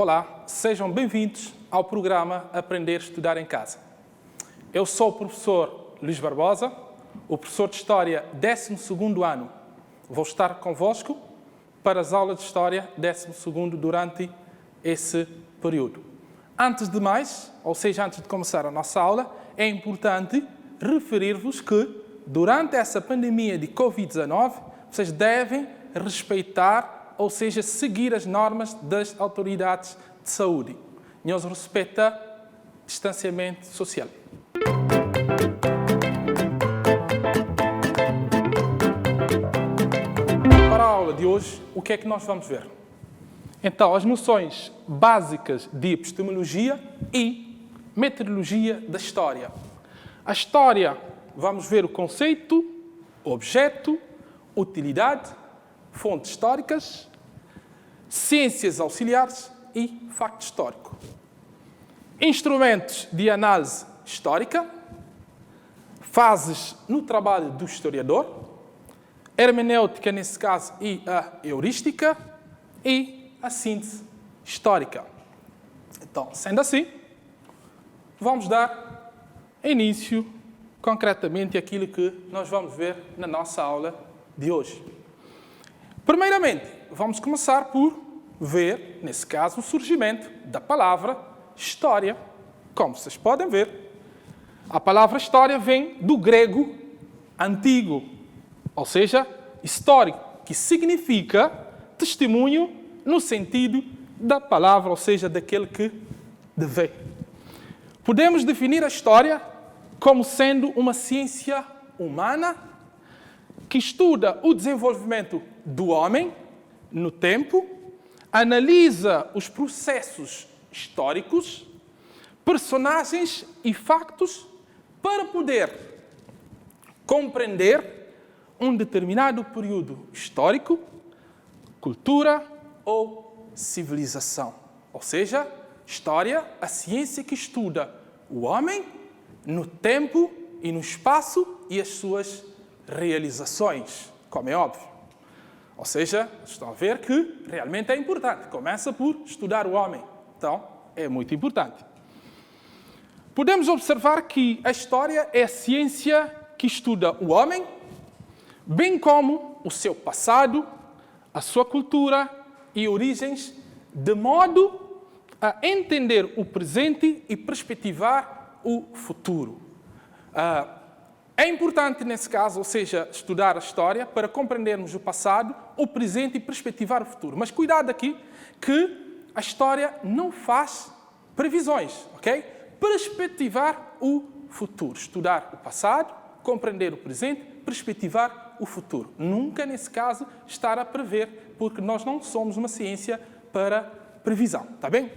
Olá, sejam bem-vindos ao programa Aprender a Estudar em Casa. Eu sou o professor Luís Barbosa, o professor de História 12º ano. Vou estar convosco para as aulas de História 12º durante esse período. Antes de mais, ou seja, antes de começar a nossa aula, é importante referir-vos que, durante essa pandemia de Covid-19, vocês devem respeitar, ou seja, seguir as normas das autoridades de saúde. Nós respeitamos distanciamento social. Para a aula de hoje, o que é que nós vamos ver? Então, as noções básicas de epistemologia e metodologia da história. A história, vamos ver o conceito, objeto, utilidade, fontes históricas, ciências auxiliares e facto histórico. Instrumentos de análise histórica, fases no trabalho do historiador, hermenêutica, nesse caso, e a heurística, e a síntese histórica. Então, sendo assim, vamos dar início concretamente àquilo que nós vamos ver na nossa aula de hoje. Primeiramente, vamos começar por ver, nesse caso, o surgimento da palavra história. Como vocês podem ver, a palavra história vem do grego antigo, ou seja, histórico, que significa testemunho no sentido da palavra, ou seja, daquele que vê. Podemos definir a história como sendo uma ciência humana que estuda o desenvolvimento do homem no tempo, analisa os processos históricos, personagens e factos para poder compreender um determinado período histórico, cultura ou civilização. Ou seja, história, a ciência que estuda o homem no tempo e no espaço e as suas realizações, como é óbvio. Ou seja, estão a ver que realmente é importante. Começa por estudar o homem. Então, é muito importante. Podemos observar que a história é a ciência que estuda o homem, bem como o seu passado, a sua cultura e origens, de modo a entender o presente e perspectivar o futuro. É importante, nesse caso, ou seja, estudar a história para compreendermos o passado, o presente e perspectivar o futuro. Mas cuidado aqui que a história não faz previsões, ok? Perspectivar o futuro. Estudar o passado, compreender o presente, perspectivar o futuro. Nunca, nesse caso, estar a prever, porque nós não somos uma ciência para previsão, está bem?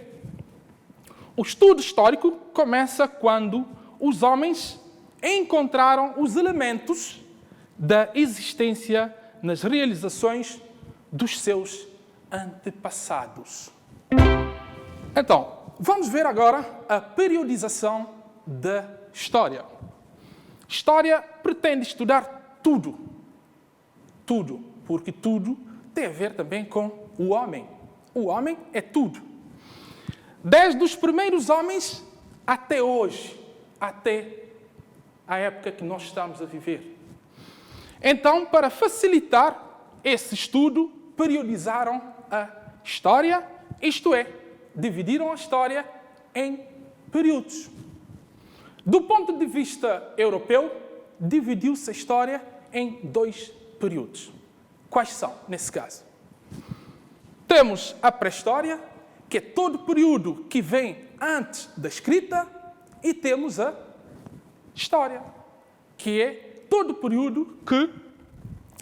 O estudo histórico começa quando os homens encontraram os elementos da existência nas realizações dos seus antepassados. Então, vamos ver agora a periodização da história. História pretende estudar tudo. Tudo, porque tudo tem a ver também com o homem. O homem é tudo. Desde os primeiros homens até hoje, até a época que nós estamos a viver. Então, para facilitar esse estudo, periodizaram a história, isto é, dividiram a história em períodos. Do ponto de vista europeu, dividiu-se a história em 2 períodos. Quais são, nesse caso? Temos a pré-história, que é todo o período que vem antes da escrita, e temos a história, que é todo o período que,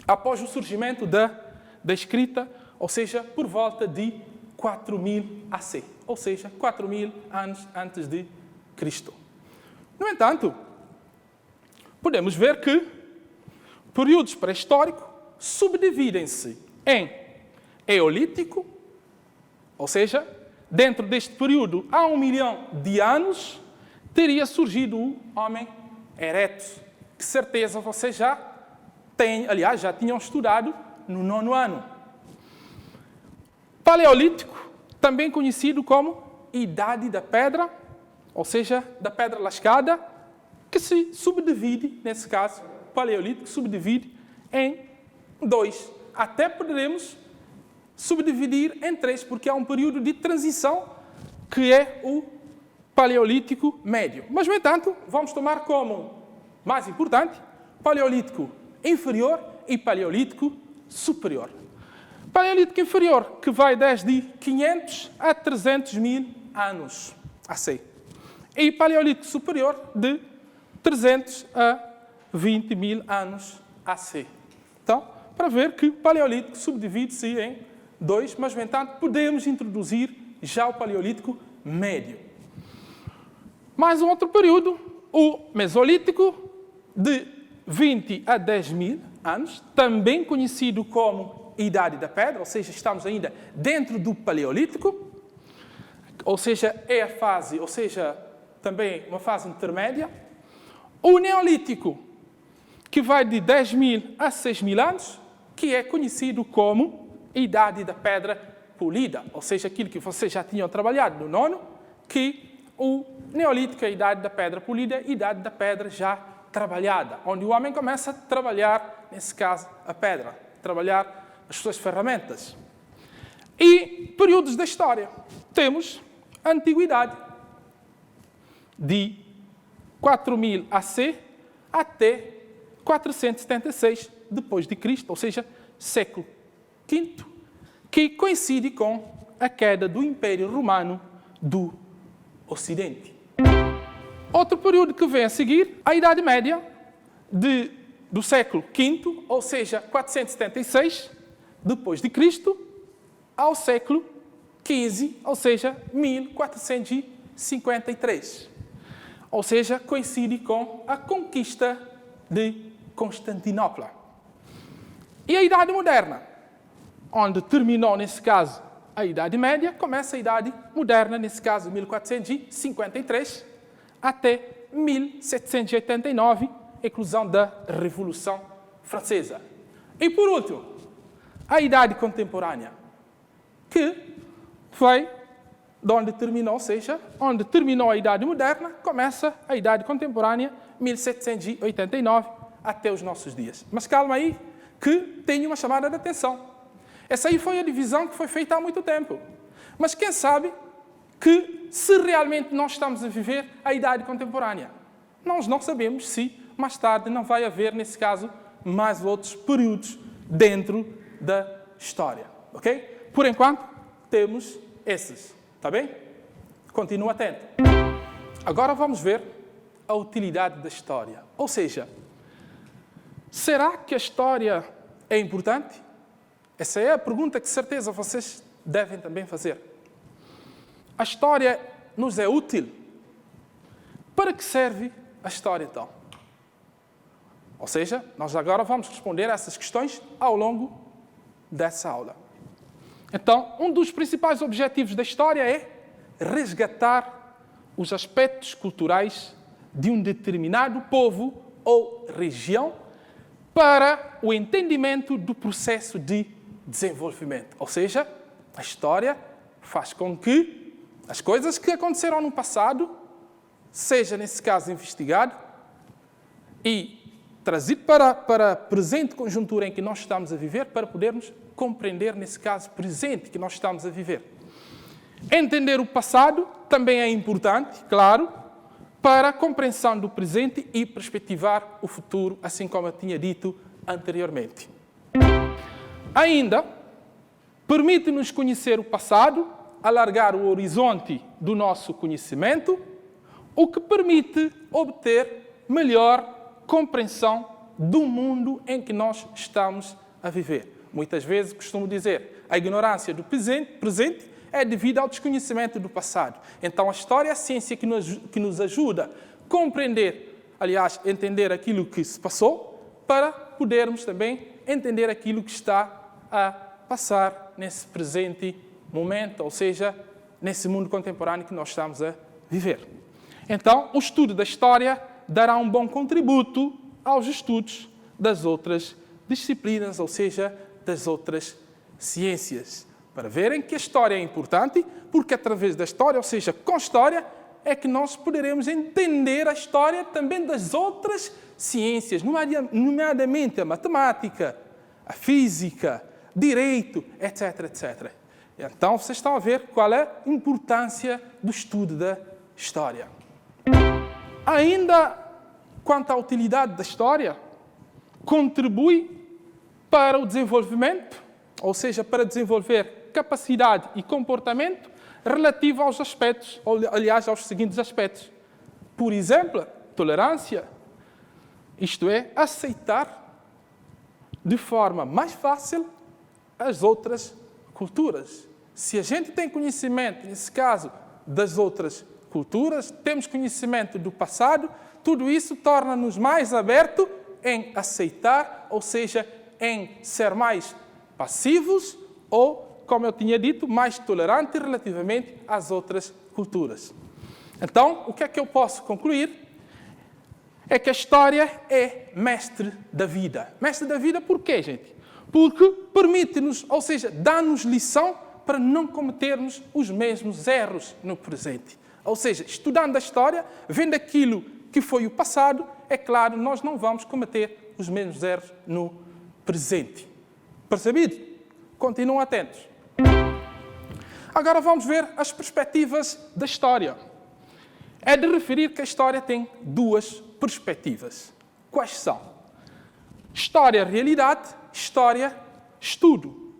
após o surgimento da escrita, ou seja, por volta de 4000 AC, ou seja, 4000 anos antes de Cristo. No entanto, podemos ver que períodos pré-históricos subdividem-se em Eolítico, ou seja, dentro deste período, há 1 milhão de anos, teria surgido o homem ereto, que certeza vocês já têm, aliás, já tinham estudado no 9º ano. Paleolítico também conhecido como Idade da Pedra, ou seja, da pedra lascada, que se subdivide, nesse caso, Paleolítico, subdivide em 2. Até poderemos subdividir em 3, porque há um período de transição que é o Paleolítico Médio. Mas, no entanto, vamos tomar como mais importante Paleolítico Inferior e Paleolítico Superior. Paleolítico Inferior, que vai desde 500 a 300 mil anos AC. E Paleolítico Superior, de 300 a 20 mil anos AC. Então, para ver que o Paleolítico subdivide-se em 2, mas, no entanto, podemos introduzir já o Paleolítico Médio. Mais um outro período, o Mesolítico, de 20 a 10 mil anos, também conhecido como Idade da Pedra, ou seja, estamos ainda dentro do Paleolítico, ou seja, é a fase, ou seja, também uma fase intermédia. O Neolítico, que vai de 10 mil a 6 mil anos, que é conhecido como Idade da Pedra Polida, ou seja, aquilo que vocês já tinham trabalhado no nono, que o Neolítico é a Idade da Pedra Polida, Idade da Pedra já trabalhada, onde o homem começa a trabalhar, nesse caso, a pedra, trabalhar as suas ferramentas. E períodos da história. Temos a Antiguidade, de 4000 AC até 476 depois de Cristo, ou seja, século V, que coincide com a queda do Império Romano do Ocidente. Outro período que vem a seguir, a Idade Média, do século V, ou seja, 476 depois de Cristo, ao século XV, ou seja, 1453. Ou seja, coincide com a conquista de Constantinopla. E a Idade Moderna, onde terminou, nesse caso, a Idade Média, começa a Idade Moderna, nesse caso, 1453, até 1789, eclosão da Revolução Francesa. E, por último, a Idade Contemporânea, que foi de onde terminou, ou seja, onde terminou a Idade Moderna, começa a Idade Contemporânea, 1789, até os nossos dias. Mas calma aí, que tem uma chamada de atenção. Essa aí foi a divisão que foi feita há muito tempo. Mas quem sabe que se realmente nós estamos a viver a Idade Contemporânea? Nós não sabemos se mais tarde não vai haver, nesse caso, mais outros períodos dentro da história. Ok? Por enquanto, temos esses. Está bem? Continua atento. Agora vamos ver a utilidade da história. Ou seja, será que a história é importante? Essa é a pergunta que, de certeza, vocês devem também fazer. A história nos é útil? Para que serve a história, então? Ou seja, nós agora vamos responder a essas questões ao longo dessa aula. Então, um dos principais objetivos da história é resgatar os aspectos culturais de um determinado povo ou região para o entendimento do processo de desenvolvimento. Ou seja, a história faz com que as coisas que aconteceram no passado seja, nesse caso, investigado e trazido para a presente conjuntura em que nós estamos a viver para podermos compreender, nesse caso, presente que nós estamos a viver. Entender o passado também é importante, claro, para a compreensão do presente e perspectivar o futuro, assim como eu tinha dito anteriormente. Ainda, permite-nos conhecer o passado, alargar o horizonte do nosso conhecimento, o que permite obter melhor compreensão do mundo em que nós estamos a viver. Muitas vezes costumo dizer, a ignorância do presente é devido ao desconhecimento do passado. Então, a história é a ciência que nos ajuda a compreender, aliás, entender aquilo que se passou, para podermos também entender aquilo que está a passar nesse presente momento, ou seja, nesse mundo contemporâneo que nós estamos a viver. Então, o estudo da história dará um bom contributo aos estudos das outras disciplinas, ou seja, das outras ciências. para verem que a história é importante, porque através da história, ou seja, com história, é que nós poderemos entender a história também das outras ciências, nomeadamente a matemática, a física, direito, etc, etc. Então, vocês estão a ver qual é a importância do estudo da história. Ainda quanto à utilidade da história, contribui para o desenvolvimento, ou seja, para desenvolver capacidade e comportamento relativo aos aspectos, aliás, aos seguintes aspectos. Por exemplo, tolerância, isto é, aceitar de forma mais fácil as outras culturas. Se a gente tem conhecimento, nesse caso, das outras culturas, temos conhecimento do passado, tudo isso torna-nos mais abertos em aceitar, ou seja, em ser mais passivos ou, como eu tinha dito, mais tolerantes relativamente às outras culturas. Então, o que é que eu posso concluir? É que a história é mestre da vida. Mestre da vida por quê, gente? Porque permite-nos, ou seja, dá-nos lição para não cometermos os mesmos erros no presente. Ou seja, estudando a história, vendo aquilo que foi o passado, é claro, nós não vamos cometer os mesmos erros no presente. Percebido? Continuem atentos. Agora vamos ver as perspectivas da história. É de referir que a história tem duas perspectivas. Quais são? História-realidade, história-estudo.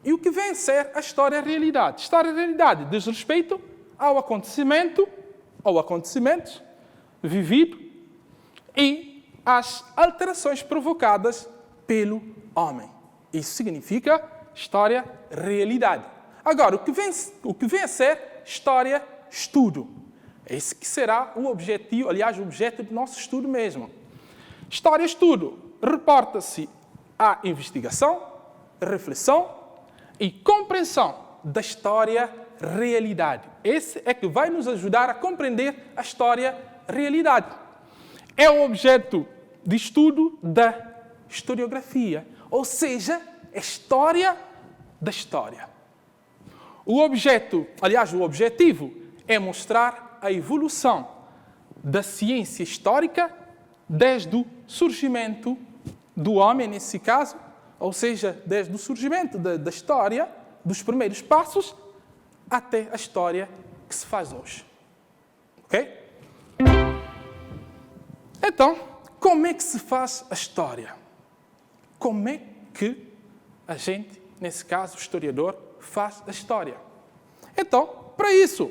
E o que vem a ser a história-realidade? História-realidade diz respeito ao acontecimento, ou acontecimentos, vivido e às alterações provocadas pelo homem. Isso significa história-realidade. Agora, o que vem a ser história-estudo? Esse que será o objetivo, aliás, o objeto do nosso estudo mesmo. História-estudo reporta-se à investigação, reflexão e compreensão da história-realidade. Esse é que vai nos ajudar a compreender a história-realidade. É o objeto de estudo da historiografia, ou seja, a história da história. O objetivo é mostrar a evolução da ciência histórica desde o surgimento do homem, nesse caso, ou seja, desde o surgimento da história, dos primeiros passos, até a história que se faz hoje. Ok? Então, como é que se faz a história? Como é que a gente, nesse caso, o historiador, faz a história? Então, para isso,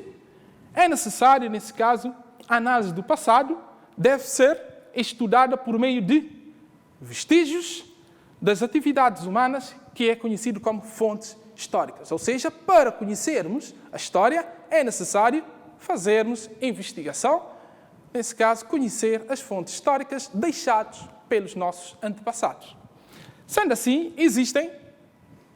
é necessário, nesse caso, a análise do passado deve ser estudada por meio de vestígios das atividades humanas, que é conhecido como fontes históricas. Ou seja, para conhecermos a história, é necessário fazermos investigação, nesse caso, conhecer as fontes históricas deixadas pelos nossos antepassados. Sendo assim, existem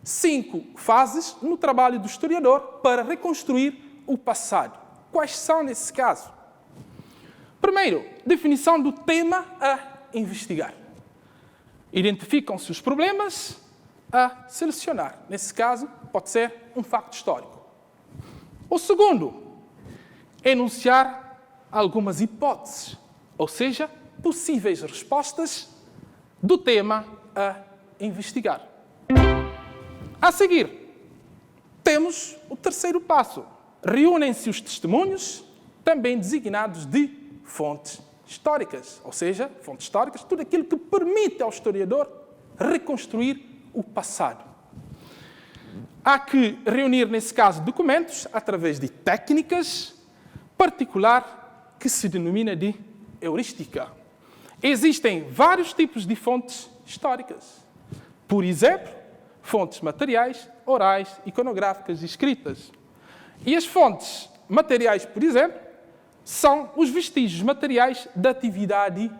5 fases no trabalho do historiador para reconstruir o passado. Quais são nesse caso? Primeiro, definição do tema a investigar. Identificam-se os problemas a selecionar. Nesse caso, pode ser um facto histórico. O segundo, enunciar algumas hipóteses, ou seja, possíveis respostas do tema a investigar. A seguir, temos o terceiro passo. Reúnem-se os testemunhos, também designados de fontes históricas, ou seja, fontes históricas, tudo aquilo que permite ao historiador reconstruir o passado. Há que reunir, nesse caso, documentos através de técnicas particular que se denomina de heurística. Existem vários tipos de fontes históricas. Por exemplo, fontes materiais, orais, iconográficas e escritas. E as fontes materiais, por exemplo, são os vestígios materiais da atividade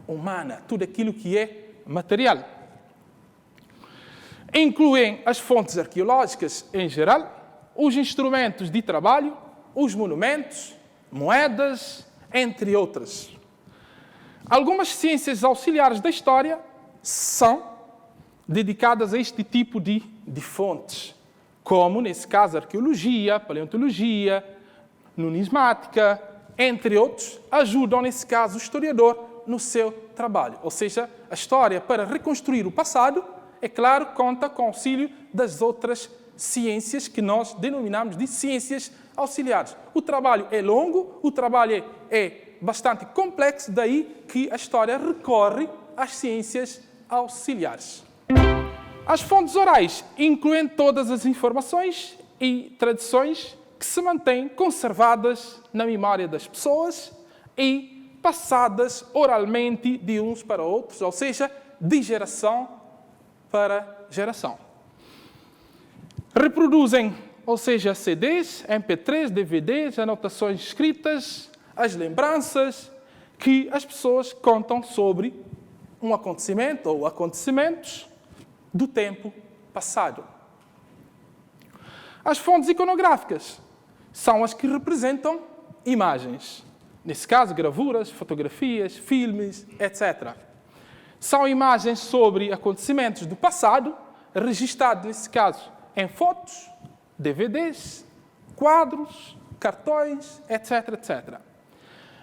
humana, tudo aquilo que é material. Incluem as fontes arqueológicas em geral, os instrumentos de trabalho, os monumentos, moedas, entre outras. Algumas ciências auxiliares da história são dedicadas a este tipo de fontes. como, nesse caso, arqueologia, paleontologia, numismática, entre outros, ajudam, nesse caso, o historiador no seu trabalho. Ou seja, a história, para reconstruir o passado, é claro, conta com o auxílio das outras ciências que nós denominamos de ciências auxiliares. O trabalho é longo, o trabalho é bastante complexo, daí que a história recorre às ciências auxiliares. As fontes orais incluem todas as informações e tradições que se mantêm conservadas na memória das pessoas e passadas oralmente de uns para outros, ou seja, de geração para geração. Reproduzem, ou seja, CDs, MP3, DVDs, anotações escritas, as lembranças que as pessoas contam sobre um acontecimento ou acontecimentos do tempo passado. As fontes iconográficas são as que representam imagens. Nesse caso, gravuras, fotografias, filmes, etc. São imagens sobre acontecimentos do passado, registrados, nesse caso, em fotos, DVDs, quadros, cartões, etc, etc.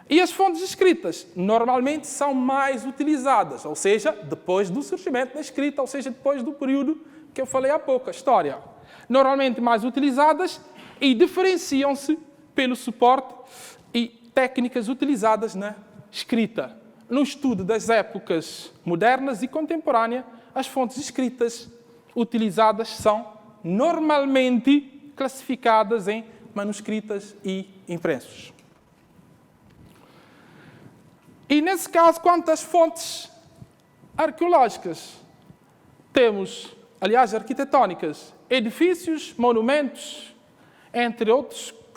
E as fontes escritas normalmente são mais utilizadas, ou seja, depois do surgimento da escrita, ou seja, depois do período que eu falei há pouco, a história. Normalmente mais utilizadas e diferenciam-se pelo suporte e técnicas utilizadas na escrita. No estudo das épocas modernas e contemporâneas, as fontes escritas utilizadas são normalmente classificadas em manuscritas e impressos. E, nesse caso, quanto às fontes arqueológicas, temos, aliás, arquitetónicas, edifícios, monumentos, entre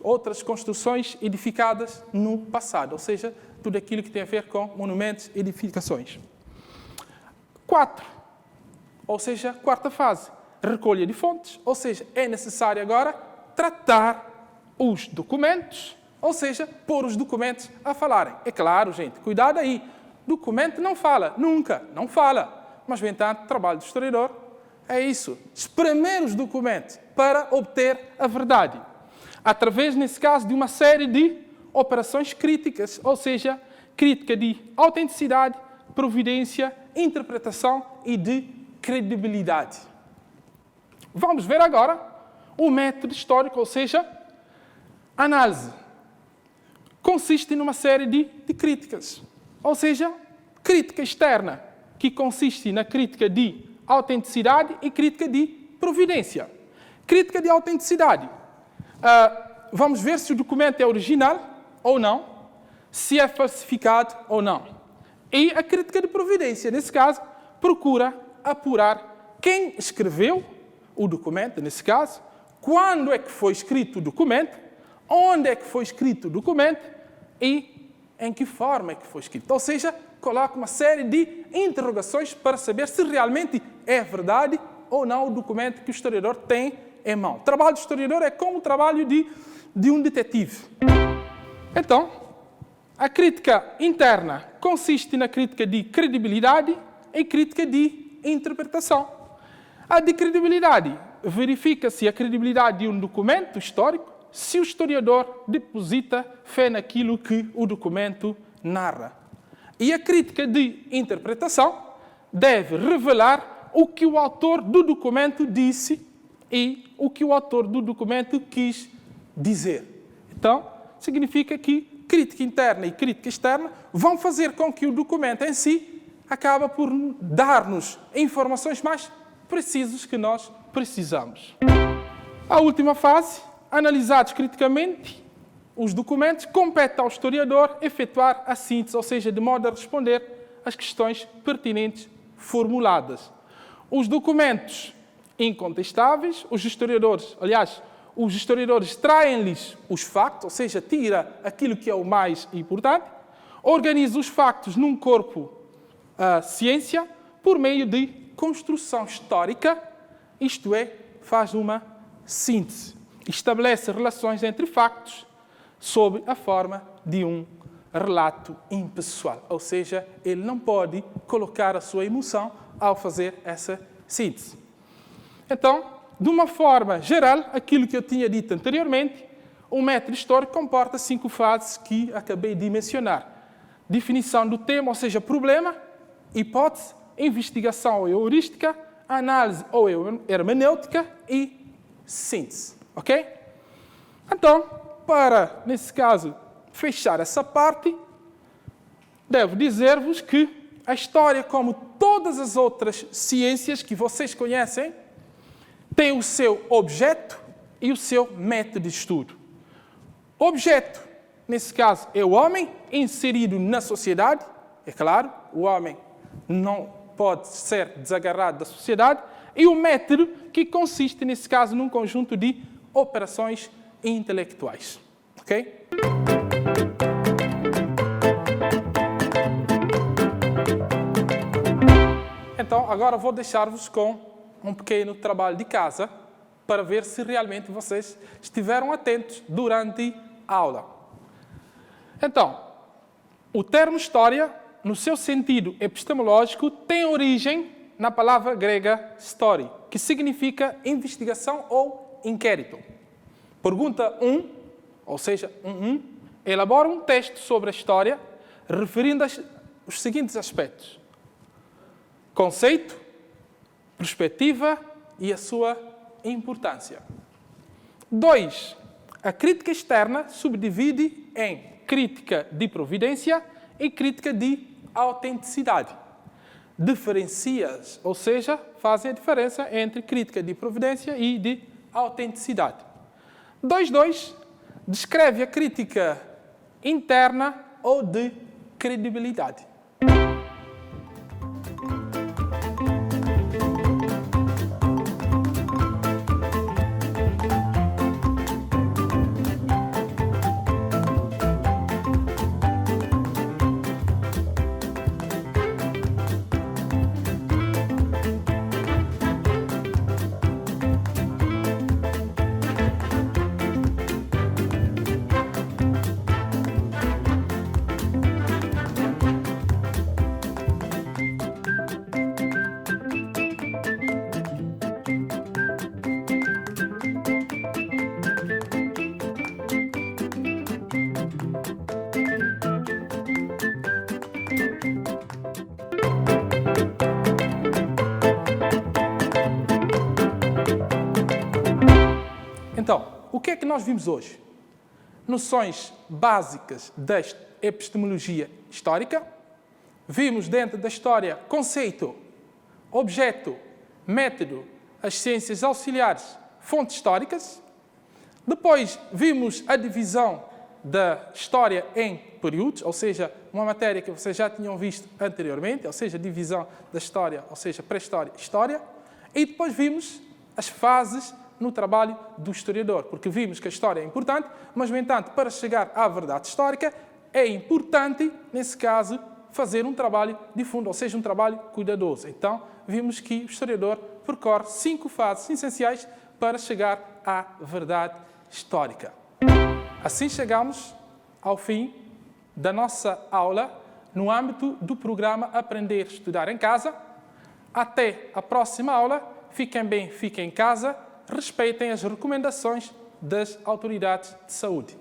outras construções edificadas no passado, ou seja, tudo aquilo que tem a ver com monumentos e edificações. 4, ou seja, quarta fase, recolha de fontes, ou seja, é necessário agora tratar os documentos, ou seja, pôr os documentos a falarem. É claro, gente, cuidado aí. Documento não fala, nunca, não fala. Mas, no entanto, o trabalho do historiador é isso. Espremer os documentos para obter a verdade. Através, nesse caso, de uma série de operações críticas, ou seja, crítica de autenticidade, providência, interpretação e de credibilidade. Vamos ver agora o método histórico, ou seja, análise. Consiste numa série de críticas, ou seja, crítica externa, que consiste na crítica de autenticidade e crítica de providência. Crítica de autenticidade. Vamos ver se o documento é original ou não, se é falsificado ou não. E a crítica de providência, nesse caso, procura apurar quem escreveu o documento, nesse caso, quando é que foi escrito o documento, onde é que foi escrito o documento e em que forma é que foi escrito. Ou seja, coloca uma série de interrogações para saber se realmente é verdade ou não o documento que o historiador tem em mão. O trabalho do historiador é como o trabalho de um detetive. Então, a crítica interna consiste na crítica de credibilidade e crítica de interpretação. A de credibilidade verifica se a credibilidade de um documento histórico, se o historiador deposita fé naquilo que o documento narra. E a crítica de interpretação deve revelar o que o autor do documento disse e o que o autor do documento quis dizer. Então, significa que crítica interna e crítica externa vão fazer com que o documento em si acabe por dar-nos informações mais precisas que nós precisamos. A última fase, analisados criticamente os documentos, compete ao historiador efetuar a síntese, ou seja, de modo a responder às questões pertinentes formuladas. Os documentos incontestáveis, os historiadores traem-lhes os factos, ou seja, tira aquilo que é o mais importante, organiza os factos num corpo ciência por meio de construção histórica, isto é, faz uma síntese. Estabelece relações entre factos sob a forma de um relato impessoal. Ou seja, ele não pode colocar a sua emoção ao fazer essa síntese. Então, de uma forma geral, aquilo que eu tinha dito anteriormente, o método histórico comporta 5 fases que acabei de mencionar. Definição do tema, ou seja, problema, hipótese, investigação ou heurística, análise ou hermenêutica e síntese. Ok? Então, para, nesse caso, fechar essa parte, devo dizer-vos que a história, como todas as outras ciências que vocês conhecem, tem o seu objeto e o seu método de estudo. O objeto, nesse caso, é o homem inserido na sociedade. É claro, o homem não pode ser desagarrado da sociedade. E o método, que consiste, nesse caso, num conjunto de operações intelectuais. Ok? Então, agora vou deixar-vos com um pequeno trabalho de casa para ver se realmente vocês estiveram atentos durante a aula. Então, o termo história, no seu sentido epistemológico, tem origem na palavra grega story, que significa investigação ou inquérito. Pergunta 1, ou seja, 1, elabora um texto sobre a história, referindo os seguintes aspectos: conceito, perspectiva e a sua importância. 2. A crítica externa subdivide em crítica de providência e crítica de autenticidade. Diferencia-as, ou seja, fazem a diferença entre crítica de providência e de autenticidade. 2.2. Descreve a crítica interna ou de credibilidade. Então, o que é que nós vimos hoje? Noções básicas da epistemologia histórica. Vimos dentro da história conceito, objeto, método, as ciências auxiliares, fontes históricas. Depois vimos a divisão da história em períodos, ou seja, uma matéria que vocês já tinham visto anteriormente, ou seja, divisão da história, ou seja, pré-história e história. E depois vimos as fases no trabalho do historiador, porque vimos que a história é importante, mas, no entanto, para chegar à verdade histórica, é importante, nesse caso, fazer um trabalho de fundo, ou seja, um trabalho cuidadoso. Então, vimos que o historiador percorre 5 fases essenciais para chegar à verdade histórica. Assim chegamos ao fim da nossa aula no âmbito do programa Aprender a Estudar em Casa. Até a próxima aula. Fiquem bem, fiquem em casa. Respeitem as recomendações das autoridades de saúde.